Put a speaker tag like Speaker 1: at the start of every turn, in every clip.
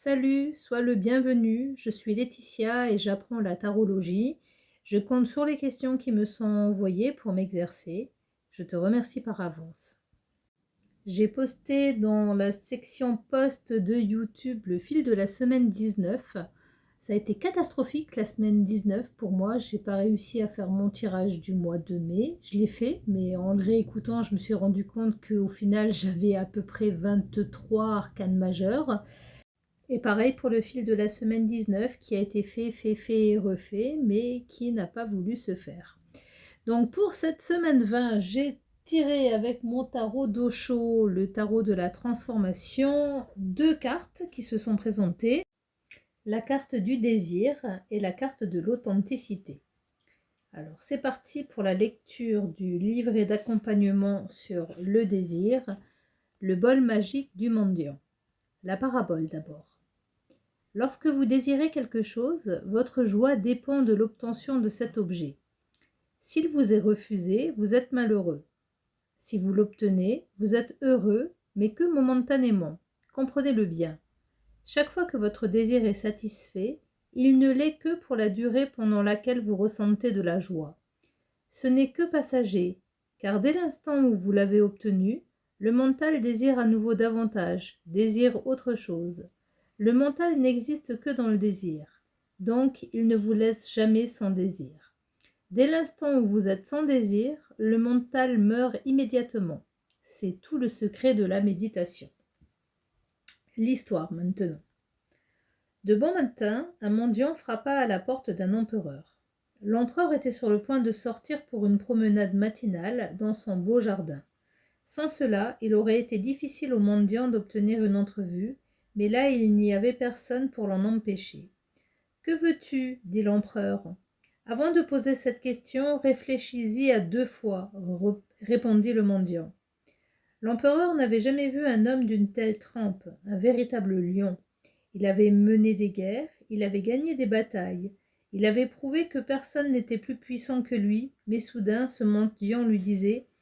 Speaker 1: Salut, sois le bienvenu, je suis Laetitia et j'apprends la tarologie. Je compte sur les questions qui me sont envoyées pour m'exercer. Je te remercie par avance. J'ai posté dans la section post de YouTube le fil de la semaine 19. Ça a été catastrophique la semaine 19 pour moi. J'ai pas réussi à faire mon tirage du mois de mai. Je l'ai fait, mais en le réécoutant, je me suis rendu compte qu'au final, j'avais à peu près 23 arcanes majeures. Et pareil pour le fil de la semaine 19 qui a été fait et refait, mais qui n'a pas voulu se faire. Donc pour cette semaine 20, j'ai tiré avec mon tarot d'Osho, le tarot de la transformation, deux cartes qui se sont présentées. La carte du désir et la carte de l'authenticité. Alors c'est parti pour la lecture du livret d'accompagnement sur le désir, le bol magique du mendiant. La parabole d'abord. Lorsque vous désirez quelque chose, votre joie dépend de l'obtention de cet objet. S'il vous est refusé, vous êtes malheureux. Si vous l'obtenez, vous êtes heureux, mais que momentanément. Comprenez-le bien. Chaque fois que votre désir est satisfait, il ne l'est que pour la durée pendant laquelle vous ressentez de la joie. Ce n'est que passager, car dès l'instant où vous l'avez obtenu, le mental désire à nouveau davantage, désire autre chose. Le mental n'existe que dans le désir, donc il ne vous laisse jamais sans désir. Dès l'instant où vous êtes sans désir, le mental meurt immédiatement. C'est tout le secret de la méditation. L'histoire maintenant. De bon matin, un mendiant frappa à la porte d'un empereur. L'empereur était sur le point de sortir pour une promenade matinale dans son beau jardin. Sans cela, il aurait été difficile au mendiant d'obtenir une entrevue, mais là il n'y avait personne pour l'en empêcher. « Que veux-tu » dit l'empereur. « Avant de poser cette question, réfléchis-y à 2 fois, répondit le mendiant. L'empereur n'avait jamais vu un homme d'une telle trempe, un véritable lion. Il avait mené des guerres, il avait gagné des batailles, il avait prouvé que personne n'était plus puissant que lui, mais soudain ce mendiant lui disait «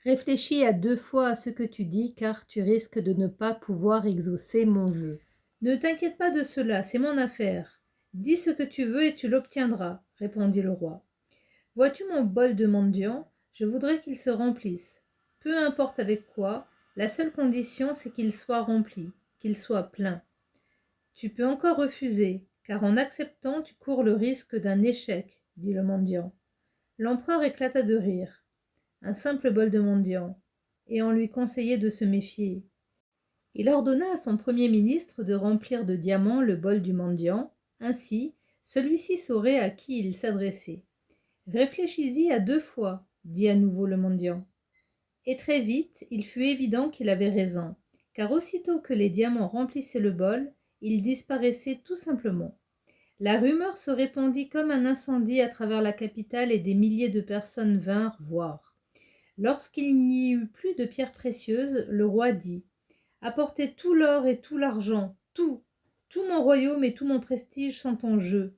Speaker 1: Réfléchis à 2 fois à ce que tu dis, car tu risques de ne pas pouvoir exaucer mon vœu. Ne t'inquiète pas de cela, c'est mon affaire. Dis ce que tu veux et tu l'obtiendras, répondit le roi. Vois-tu mon bol de mendiant? Je voudrais qu'il se remplisse. Peu importe avec quoi, la seule condition c'est qu'il soit rempli, qu'il soit plein. Tu peux encore refuser, car en acceptant tu cours le risque d'un échec, dit le mendiant. L'empereur éclata de rire. Un simple bol de mendiant, et on lui conseillait de se méfier. Il ordonna à son premier ministre de remplir de diamants le bol du mendiant, ainsi celui-ci saurait à qui il s'adressait. Réfléchis-y à 2 fois, dit à nouveau le mendiant. Et très vite, il fut évident qu'il avait raison, car aussitôt que les diamants remplissaient le bol, ils disparaissaient tout simplement. La rumeur se répandit comme un incendie à travers la capitale et des milliers de personnes vinrent voir. Lorsqu'il n'y eut plus de pierres précieuses, le roi dit « Apportez tout l'or et tout l'argent, tout, tout mon royaume et tout mon prestige sont en jeu. »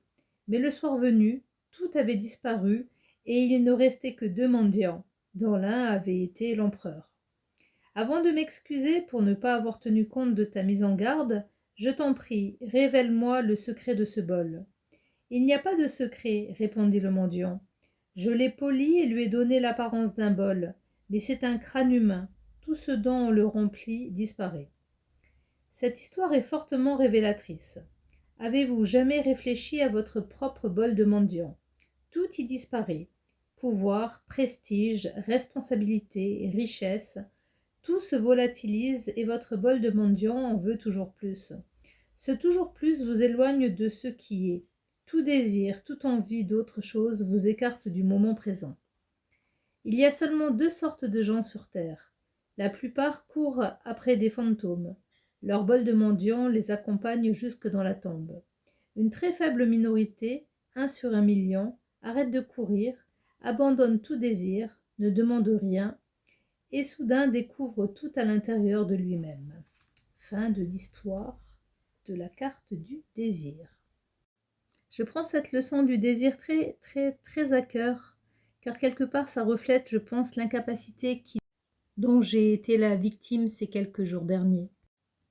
Speaker 1: Mais le soir venu, tout avait disparu et il ne restait que 2 mendiants, dont l'un avait été l'empereur. « Avant de m'excuser pour ne pas avoir tenu compte de ta mise en garde, je t'en prie, révèle-moi le secret de ce bol. »« Il n'y a pas de secret, répondit le mendiant. Je l'ai poli et lui ai donné l'apparence d'un bol, mais c'est un crâne humain. Tout ce dont on le remplit disparaît. Cette histoire est fortement révélatrice. Avez-vous jamais réfléchi à votre propre bol de mendiant? Tout y disparaît. Pouvoir, prestige, responsabilité, richesse, tout se volatilise et votre bol de mendiant en veut toujours plus. Ce toujours plus vous éloigne de ce qui est. Tout désir, toute envie d'autre chose vous écarte du moment présent. Il y a seulement 2 sortes de gens sur terre. La plupart courent après des fantômes. Leur bol de mendiant les accompagne jusque dans la tombe. Une très faible minorité, 1 sur 1 million, arrête de courir, abandonne tout désir, ne demande rien, et soudain découvre tout à l'intérieur de lui-même. Fin de l'histoire de la carte du désir. Je prends cette leçon du désir très à cœur, car quelque part ça reflète, je pense, l'incapacité dont j'ai été la victime ces quelques jours derniers.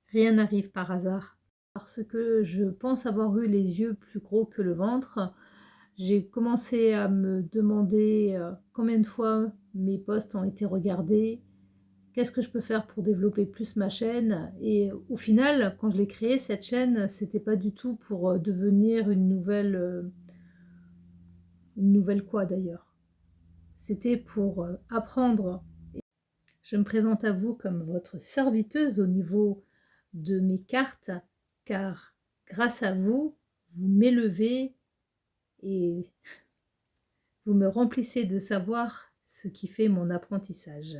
Speaker 1: Rien n'arrive par hasard. parce que je pense avoir eu les yeux plus gros que le ventre. J'ai commencé à me demander combien de fois mes posts ont été regardés, qu'est-ce que je peux faire pour développer plus ma chaîne. Et au final, quand je l'ai créée, cette chaîne, c'était pas du tout pour devenir une nouvelle quoi d'ailleurs. C'était pour apprendre. Je me présente à vous comme votre serviteuse au niveau de mes cartes, car grâce à vous, vous m'élevez et vous me remplissez de savoir ce qui fait mon apprentissage.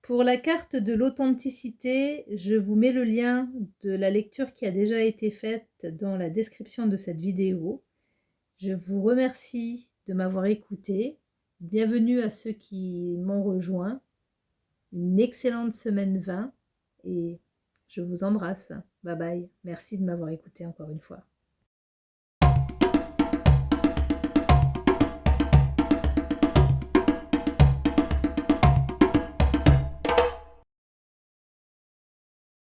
Speaker 1: Pour la carte de l'authenticité, je vous mets le lien de la lecture qui a déjà été faite dans la description de cette vidéo. Je vous remercie de m'avoir écouté. Bienvenue à ceux qui m'ont rejoint. Une excellente semaine 20 et je vous embrasse. Bye bye. Merci de m'avoir écouté encore une fois.